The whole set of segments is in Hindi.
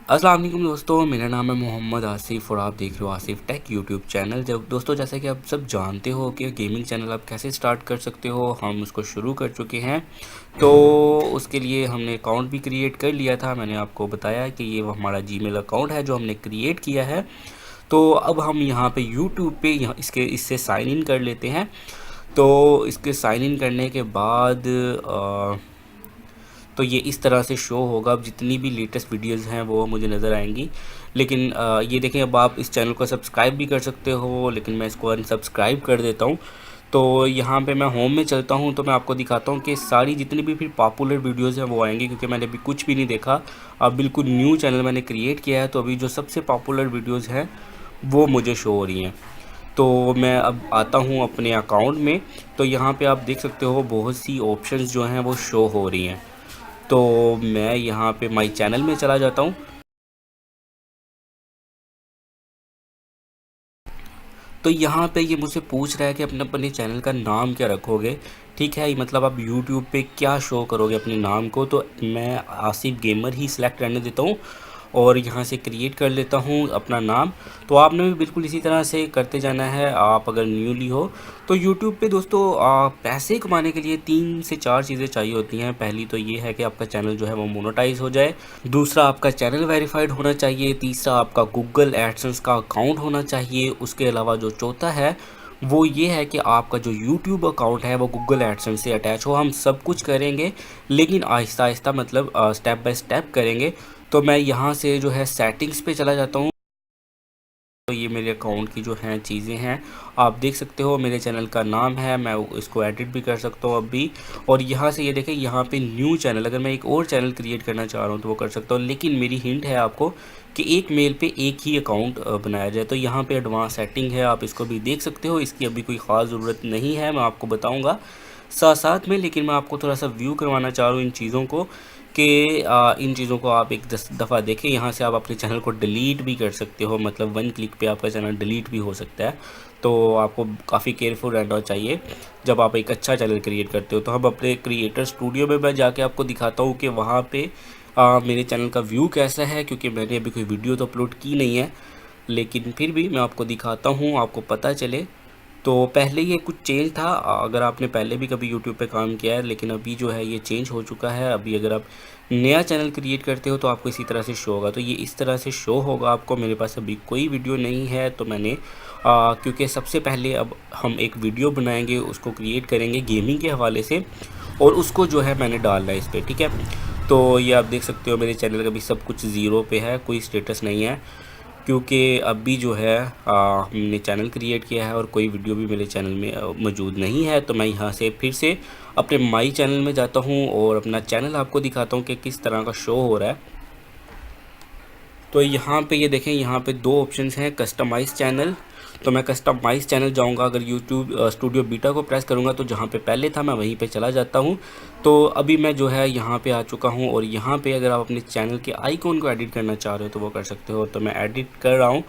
अस्सलाम वालेकुम दोस्तों, मेरा नाम है मोहम्मद आसिफ़ और आप देख रहे हो आसिफ़ टेक यूट्यूब चैनल। जब दोस्तों जैसा कि आप सब जानते हो कि गेमिंग चैनल आप कैसे स्टार्ट कर सकते हो, हम उसको शुरू कर चुके हैं। तो उसके लिए हमने अकाउंट भी क्रिएट कर लिया था। मैंने आपको बताया कि ये वो हमारा जीमेल अकाउंट है जो हमने क्रिएट किया है। तो अब हम यहाँ पे यूट्यूब पे यहाँ इससे साइन इन कर लेते हैं। तो इसके साइन इन करने के बाद तो ये इस तरह से शो होगा। अब जितनी भी लेटेस्ट वीडियोज़ हैं वो मुझे नज़र आएंगी। लेकिन ये देखें, अब आप इस चैनल को सब्सक्राइब भी कर सकते हो, लेकिन मैं इसको अनसब्सक्राइब कर देता हूँ। तो यहाँ पे मैं होम में चलता हूँ तो मैं आपको दिखाता हूँ कि सारी जितनी भी फिर पॉपुलर वीडियोज़ हैं वो आएंगी, क्योंकि मैंने अभी कुछ भी नहीं देखा। अब बिल्कुल न्यू चैनल मैंने क्रिएट किया है, तो अभी जो सबसे पॉपुलर वीडियोज़ हैं वो मुझे शो हो रही हैं। तो मैं अब आता हूँ अपने अकाउंट में। तो यहाँ पे आप देख सकते हो बहुत सी ऑप्शंस जो हैं वो शो हो रही हैं। तो मैं यहाँ पे माई चैनल में चला जाता हूँ। तो यहाँ पे ये मुझसे पूछ रहा है कि अपने अपने चैनल का नाम क्या रखोगे। ठीक है, मतलब आप यूट्यूब पे क्या शो करोगे अपने नाम को। तो मैं आसिफ गेमर ही सिलेक्ट करने देता हूँ और यहाँ से क्रिएट कर लेता हूँ अपना नाम। तो आपने भी बिल्कुल इसी तरह से करते जाना है। आप अगर न्यूली हो तो यूट्यूब पे दोस्तों पैसे कमाने के लिए 3 से 4 चीज़ें चाहिए होती हैं। पहली तो ये है कि आपका चैनल जो है वो मोनेटाइज हो जाए। दूसरा, आपका चैनल वेरीफाइड होना चाहिए। तीसरा, आपका गूगल एडसेंस का अकाउंट होना चाहिए। उसके अलावा जो चौथा है वो ये है कि आपका जो यूट्यूब अकाउंट है वो गूगल एडसेंस से अटैच हो। हम सब कुछ करेंगे लेकिन आहिस्ता आहिस्ता, मतलब स्टेप बाय स्टेप करेंगे। तो मैं यहाँ से जो है सेटिंग्स पे चला जाता हूँ। तो ये मेरे अकाउंट की जो हैं चीज़ें हैं, आप देख सकते हो। मेरे चैनल का नाम है, मैं इसको एडिट भी कर सकता हूँ अभी। और यहाँ से ये देखें, यहाँ पे न्यू चैनल, अगर मैं एक और चैनल क्रिएट करना चाह रहा हूँ तो वो कर सकता हूँ। लेकिन मेरी हिंट है आपको कि एक मेल पे एक ही अकाउंट बनाया जाए। तो यहाँ पे एडवांस सेटिंग है, आप इसको भी देख सकते हो। इसकी अभी कोई ख़ास ज़रूरत नहीं है, मैं आपको बताऊँगा साथ साथ में। लेकिन मैं आपको थोड़ा सा व्यू करवाना चाह रहा हूँ इन चीज़ों को, कि इन चीज़ों को आप एक 10 दफ़ा देखें। यहाँ से आप अपने चैनल को डिलीट भी कर सकते हो, मतलब 1 क्लिक पे आपका चैनल डिलीट भी हो सकता है। तो आपको काफ़ी केयरफुल रहना चाहिए जब आप एक अच्छा चैनल क्रिएट करते हो। तो हम अपने क्रिएटर स्टूडियो में मैं जाके आपको दिखाता हूँ कि वहाँ पे मेरे चैनल का व्यू कैसा है, क्योंकि मैंने अभी कोई वीडियो तो अपलोड की नहीं है। लेकिन फिर भी मैं आपको दिखाता हूँ, आपको पता चले। तो पहले ये कुछ चेंज था, अगर आपने पहले भी कभी यूट्यूब पे काम किया है, लेकिन अभी जो है ये चेंज हो चुका है। अभी अगर आप नया चैनल क्रिएट करते हो तो आपको इसी तरह से शो होगा। तो ये इस तरह से शो होगा आपको। मेरे पास अभी कोई वीडियो नहीं है, तो मैंने क्योंकि सबसे पहले अब हम एक वीडियो बनाएंगे, उसको क्रिएट करेंगे गेमिंग के हवाले से, और उसको जो है मैंने डालना है इस पर। ठीक है, तो ये आप देख सकते हो मेरे चैनल का भी सब कुछ ज़ीरो पे है, कोई स्टेटस नहीं है, क्योंकि अभी जो है हमने चैनल क्रिएट किया है और कोई वीडियो भी मेरे चैनल में मौजूद नहीं है। तो मैं यहाँ से फिर से अपने माई चैनल में जाता हूँ और अपना चैनल आपको दिखाता हूँ कि किस तरह का शो हो रहा है। तो यहाँ पे ये देखें, यहाँ पे 2 ऑप्शंस हैं, कस्टमाइज़ चैनल। तो मैं कस्टमाइज़ चैनल जाऊँगा, अगर यूट्यूब स्टूडियो बीटा को प्रेस करूँगा तो जहाँ पे पहले था मैं वहीं पे चला जाता हूँ। तो अभी मैं जो है यहाँ पे आ चुका हूँ, और यहाँ पे अगर आप अपने चैनल के आइकॉन को एडिट करना चाह रहे हो तो वो कर सकते हो। तो मैं एडिट कर रहा हूँ।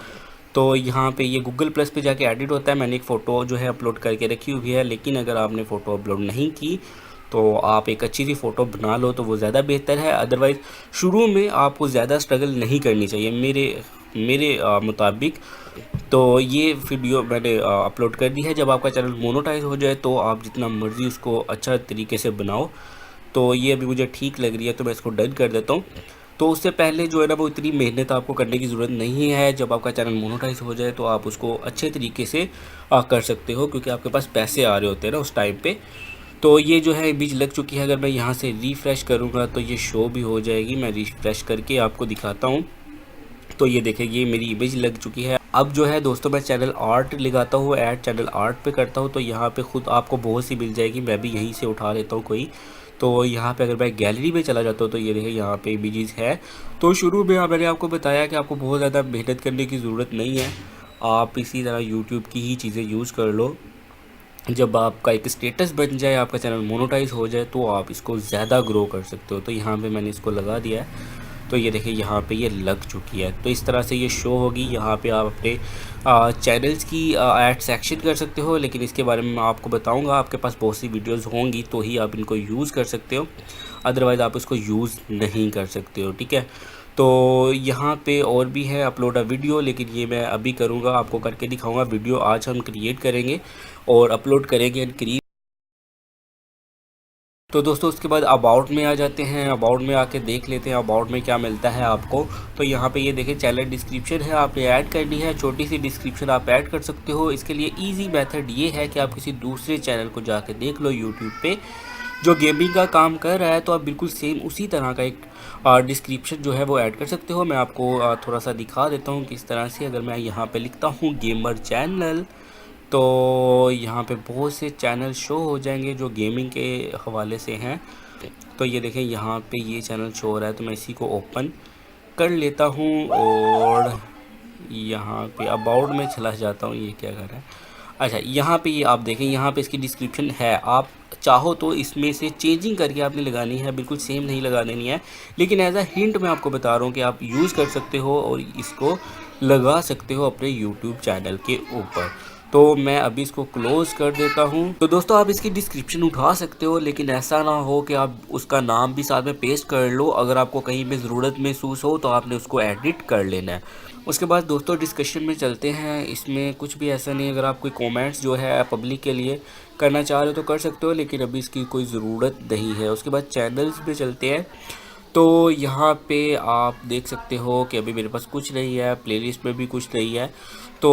तो यहाँ पे ये गूगल प्लस पे जाके एडिट होता है। मैंने एक फ़ोटो जो है अपलोड करके रखी हुई है, लेकिन अगर आपने फ़ोटो अपलोड नहीं की तो आप एक अच्छी सी फ़ोटो बना लो तो वो ज़्यादा बेहतर है। अदरवाइज़ शुरू में आपको ज़्यादा स्ट्रगल नहीं करनी चाहिए मेरे मेरे मुताबिक। तो ये वीडियो मैंने अपलोड कर दी है। जब आपका चैनल मोनेटाइज हो जाए तो आप जितना मर्ज़ी उसको अच्छा तरीके से बनाओ। तो ये अभी मुझे ठीक लग रही है, तो मैं इसको डन कर देता हूँ। तो उससे पहले जो है ना, वो इतनी मेहनत आपको करने की ज़रूरत नहीं है। जब आपका चैनल मोनेटाइज हो जाए तो आप उसको अच्छे तरीके से कर सकते हो, क्योंकि आपके पास पैसे आ रहे होते हैं ना उस टाइम पे। तो ये जो है इमेज लग चुकी है। अगर मैं यहाँ से रिफ़्रेश करूँगा तो ये शो भी हो जाएगी। मैं रिफ़्रेश करके आपको दिखाता हूँ। तो ये देखिए, ये मेरी इमेज लग चुकी है। अब जो है दोस्तों, मैं चैनल आर्ट लगाता हूँ, ऐड चैनल आर्ट पे करता हूँ। तो यहाँ पे ख़ुद आपको बहुत सी मिल जाएगी, मैं भी यहीं से उठा लेता हूँ कोई। तो यहाँ पे अगर मैं गैलरी में चला जाता हूँ तो ये देखिए, यहाँ पे इमेजेस है। तो शुरू में मैंने आपको बताया कि आपको बहुत ज़्यादा मेहनत करने की ज़रूरत नहीं है। आप इसी तरह यूट्यूब की ही चीज़ें यूज़ कर लो। जब आपका एक स्टेटस बन जाए, आपका चैनल मोनेटाइज हो जाए, तो आप इसको ज़्यादा ग्रो कर सकते हो। तो यहाँ पे मैंने इसको लगा दिया है। तो ये देखिए, यहाँ पे ये लग चुकी है। तो इस तरह से ये शो होगी। यहाँ पे आप अपने चैनल्स की ऐड सेक्शन कर सकते हो, लेकिन इसके बारे में मैं आपको बताऊंगा। आपके पास बहुत सी वीडियोस होंगी तो ही आप इनको यूज़ कर सकते हो, अदरवाइज़ आप इसको यूज़ नहीं कर सकते हो। ठीक है, तो यहाँ पे और भी है अपलोड अ वीडियो, लेकिन ये मैं अभी करूँगा, आपको करके दिखाऊंगा। वीडियो आज हम क्रिएट करेंगे और अपलोड करेंगे एंड क्रिएट। तो दोस्तों उसके बाद अबाउट में आ जाते हैं। अबाउट में आके देख लेते हैं अबाउट में क्या मिलता है आपको। तो यहाँ पे ये देखें चैनल डिस्क्रिप्शन है, आपने ऐड करनी है। छोटी सी डिस्क्रिप्शन आप ऐड कर सकते हो। इसके लिए इजी मेथड ये है कि आप किसी दूसरे चैनल को जाके देख लो यूट्यूब पे जो गेमिंग का काम कर रहा है, तो आप बिल्कुल सेम उसी तरह का एक डिस्क्रिप्शन जो है वो ऐड कर सकते हो। मैं आपको थोड़ा सा दिखा देता हूँ किस तरह से। अगर मैं यहाँ पे लिखता हूँ गेमर चैनल, तो यहाँ पे बहुत से चैनल शो हो जाएंगे जो गेमिंग के हवाले से हैं। तो ये देखें यहाँ पे ये चैनल शो हो रहा है, तो मैं इसी को ओपन कर लेता हूँ और यहाँ पे अबाउट में चला जाता हूँ। ये क्या कर रहा है? अच्छा, यहाँ पे ये आप देखें, यहाँ पे इसकी डिस्क्रिप्शन है। आप चाहो तो इसमें से चेंजिंग करके आपने लगानी है, बिल्कुल सेम नहीं लगा देनी है। लेकिन एज अ हिंट मैं आपको बता रहा हूँ कि आप यूज़ कर सकते हो और इसको लगा सकते हो अपने यूट्यूब चैनल के ऊपर। तो मैं अभी इसको क्लोज़ कर देता हूँ। तो दोस्तों आप इसकी डिस्क्रिप्शन उठा सकते हो, लेकिन ऐसा ना हो कि आप उसका नाम भी साथ में पेस्ट कर लो। अगर आपको कहीं पे ज़रूरत महसूस हो तो आपने उसको एडिट कर लेना है। उसके बाद दोस्तों डिस्कशन में चलते हैं। इसमें कुछ भी ऐसा नहीं, अगर आप कोई कमेंट्स जो है पब्लिक के लिए करना चाह रहे हो तो कर सकते हो, लेकिन अभी इसकी कोई ज़रूरत नहीं है। उसके बाद चैनल्स पे चलते हैं। तो यहाँ पे आप देख सकते हो कि अभी मेरे पास कुछ नहीं है, प्लेलिस्ट में भी कुछ नहीं है। तो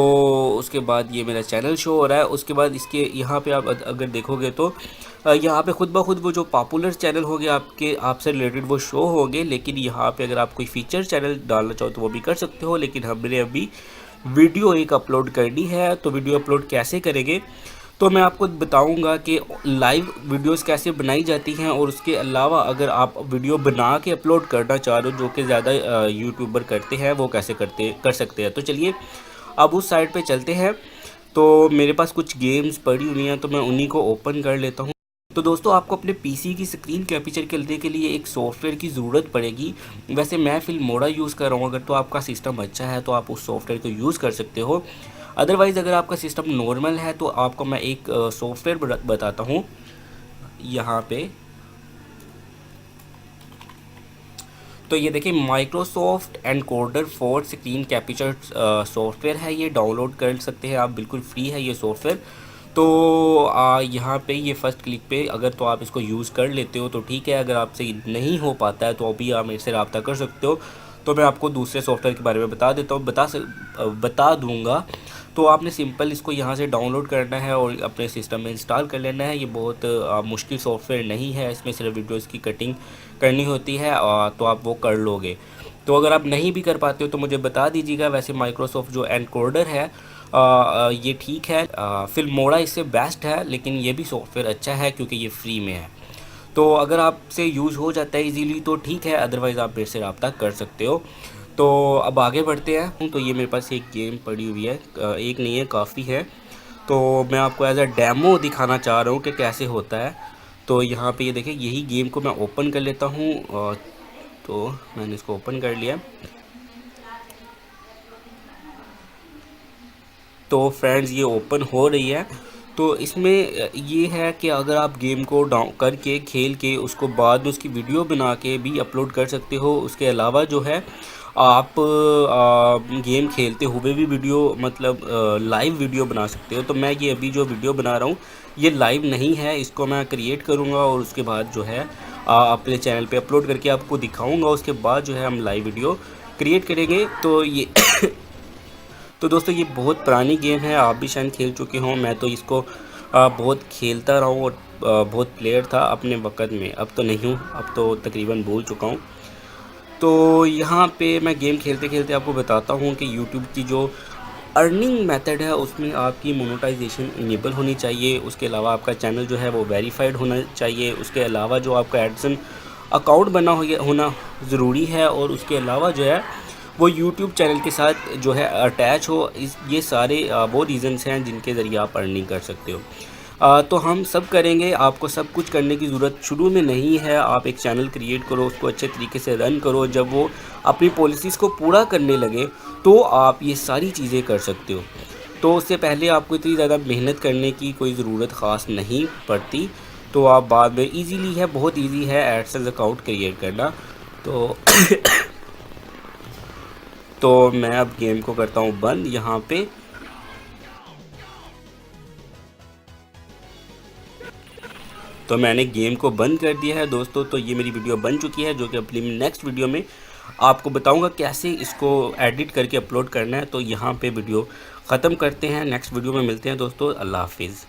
उसके बाद ये मेरा चैनल शो हो रहा है। उसके बाद इसके यहाँ पे आप अगर देखोगे तो यहाँ पे खुद ब खुद वो जो पॉपुलर चैनल होंगे आपके, आपसे रिलेटेड वो शो होंगे। लेकिन यहाँ पे अगर आप कोई फीचर चैनल डालना चाहो तो वो भी कर सकते हो। लेकिन हमने अभी वीडियो एक अपलोड करनी है, तो वीडियो अपलोड कैसे करेंगे तो मैं आपको बताऊंगा कि लाइव वीडियोस कैसे बनाई जाती हैं। और उसके अलावा अगर आप वीडियो बना के अपलोड करना चाह रहे हो, जो कि ज़्यादा यूट्यूबर करते हैं, वो कैसे कर सकते हैं। तो चलिए अब उस साइट पे चलते हैं। तो मेरे पास कुछ गेम्स पड़ी हुई हैं, तो मैं उन्हीं को ओपन कर लेता हूँ। तो दोस्तों आपको अपने पीसी की स्क्रीन कैप्चर करने के लिए एक सॉफ्टवेयर की ज़रूरत पड़ेगी। वैसे मैं फिल्मोड़ा यूज़ कर रहा हूँ। अगर तो आपका सिस्टम अच्छा है तो आप उस सॉफ्टवेयर को यूज़ कर सकते हो। अदरवाइज़ अगर आपका सिस्टम नॉर्मल है तो आपको मैं एक सॉफ्टवेयर बताता हूँ यहाँ पे। तो ये देखिए Microsoft encoder for screen capture software है। ये डाउनलोड कर सकते हैं आप, बिल्कुल फ्री है ये सॉफ्टवेयर। तो यहाँ पे ये फर्स्ट क्लिक पे अगर तो आप इसको यूज़ कर लेते हो तो ठीक है। अगर आपसे नहीं हो पाता है तो अभी आप मेरे से रब्ता कर सकते हो। तो मैं आपको दूसरे सॉफ्टवेयर के बारे में बता देता हूँ, बता दूँगा। तो आपने सिंपल इसको यहाँ से डाउनलोड करना है और अपने सिस्टम में इंस्टॉल कर लेना है। ये बहुत मुश्किल सॉफ्टवेयर नहीं है, इसमें सिर्फ वीडियोज़ की कटिंग करनी होती है, तो आप वो कर लोगे। तो अगर आप नहीं भी कर पाते हो तो मुझे बता दीजिएगा। वैसे माइक्रोसॉफ्ट जो एनकोडर है ये ठीक है। फिल्मोड़ा इससे बेस्ट है, लेकिन ये भी सॉफ्टवेयर अच्छा है क्योंकि ये फ्री में है। तो अगर आपसे यूज़ हो जाता है इजीली तो ठीक है, अदरवाइज़ आप मेरे से रब्ता कर सकते हो। तो अब आगे बढ़ते हैं। तो ये मेरे पास एक गेम पड़ी हुई है, एक नहीं है काफ़ी है। तो मैं आपको एज अ डेमो दिखाना चाह रहा हूँ कि कैसे होता है। तो यहाँ पे ये देखें, यही गेम को मैं ओपन कर लेता हूँ। तो मैंने इसको ओपन कर लिया। तो फ्रेंड्स ये ओपन हो रही है। तो इसमें ये है कि अगर आप गेम को डाउन करके खेल के उसको बाद में उसकी वीडियो बना के भी अपलोड कर सकते हो। उसके अलावा जो है आप गेम खेलते हुए भी वीडियो मतलब लाइव वीडियो बना सकते हो। तो मैं ये अभी जो वीडियो बना रहा हूँ ये लाइव नहीं है, इसको मैं क्रिएट करूँगा और उसके बाद जो है अपने चैनल पे अपलोड करके आपको दिखाऊँगा। उसके बाद जो है हम लाइव वीडियो क्रिएट करेंगे। तो ये तो दोस्तों ये बहुत पुरानी गेम है, आप भी शायद खेल चुके हों। मैं तो इसको बहुत खेलता रहा हूँ और बहुत प्लेयर था अपने वक़्त में। अब तो नहीं हूँ, अब तो तकरीबन भूल चुका हूँ। तो यहाँ पे मैं गेम खेलते खेलते आपको बताता हूँ कि यूट्यूब की जो अर्निंग मेथड है उसमें आपकी मोनेटाइजेशन इनेबल होनी चाहिए। उसके अलावा आपका चैनल जो है वो वेरीफाइड होना चाहिए। उसके अलावा जो आपका एडसन अकाउंट बना होना ज़रूरी है। और उसके अलावा जो है वो यूट्यूब चैनल के साथ जो है अटैच हो। ये सारे वो रीज़न्स हैं जिनके ज़रिए आप अर्निंग कर सकते हो। तो हम सब करेंगे, आपको सब कुछ करने की ज़रूरत शुरू में नहीं है। आप एक चैनल क्रिएट करो, उसको अच्छे तरीके से रन करो। जब वो अपनी पॉलिसीज़ को पूरा करने लगे तो आप ये सारी चीज़ें कर सकते हो। तो उससे पहले आपको इतनी ज़्यादा मेहनत करने की कोई ज़रूरत ख़ास नहीं पड़ती। तो आप बाद में ईज़िली है, बहुत ईज़ी है एडसेंस अकाउंट क्रिएट करना। तो तो मैं अब गेम को करता हूँ बंद यहाँ पे। तो मैंने गेम को बंद कर दिया है दोस्तों। तो ये मेरी वीडियो बन चुकी है, जो कि अपनी नेक्स्ट वीडियो में आपको बताऊंगा कैसे इसको एडिट करके अपलोड करना है। तो यहाँ पे वीडियो ख़त्म करते हैं, नेक्स्ट वीडियो में मिलते हैं दोस्तों। अल्लाह हाफिज़।